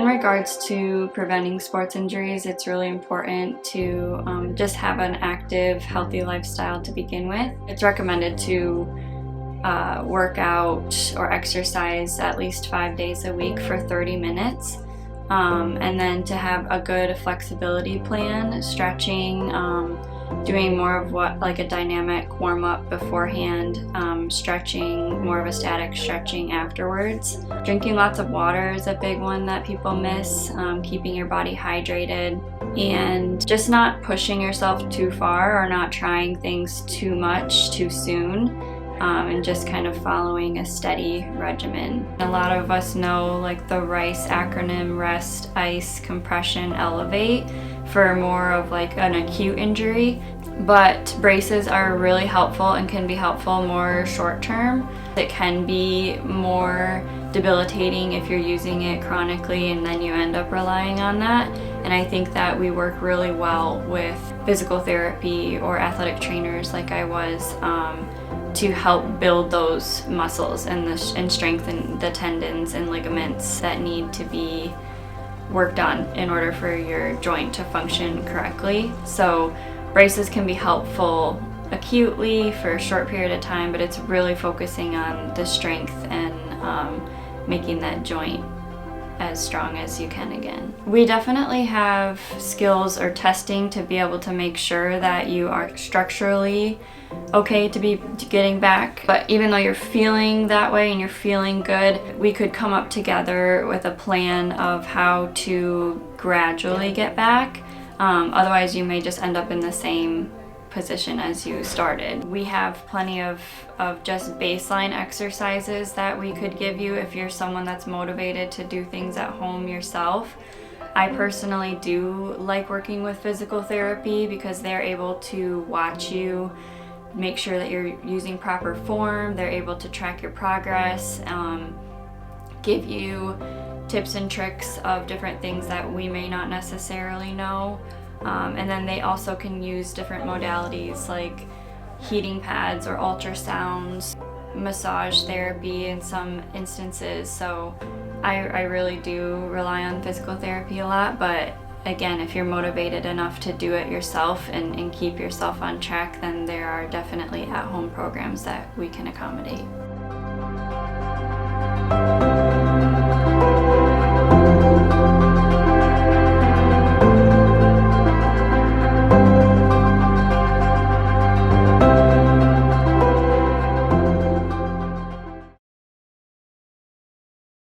In regards to preventing sports injuries, it's really important to just have an active, healthy lifestyle to begin with. It's recommended to work out or exercise at least 5 days a week for 30 minutes. And then to have a good flexibility plan, stretching, doing more of like a dynamic warm-up beforehand, stretching, more of a static stretching afterwards. Drinking lots of water is a big one that people miss, keeping your body hydrated, and just not pushing yourself too far or not trying things too much too soon. And just kind of following a steady regimen. A lot of us know like the RICE acronym: rest, ice, compression, elevate, for more of like an acute injury. But braces are really helpful and can be helpful more short term. It can be more debilitating if you're using it chronically and then you end up relying on that. And I think that we work really well with physical therapy or athletic trainers like I was, to help build those muscles and strengthen the tendons and ligaments that need to be worked on in order for your joint to function correctly. So braces can be helpful acutely for a short period of time, but it's really focusing on the strength and making that joint as strong as you can again. We definitely have skills or testing to be able to make sure that you are structurally okay to be getting back. But even though you're feeling that way and you're feeling good, we could come up together with a plan of how to gradually get back. Otherwise you may just end up in the same position as you started. We have plenty of just baseline exercises that we could give you if you're someone that's motivated to do things at home yourself. I personally do like working with physical therapy because they're able to watch you, make sure that you're using proper form, they're able to track your progress, give you tips and tricks of different things that we may not necessarily know. And then they also can use different modalities like heating pads or ultrasounds, massage therapy in some instances. So I really do rely on physical therapy a lot, but again, if you're motivated enough to do it yourself and keep yourself on track, then there are definitely at-home programs that we can accommodate.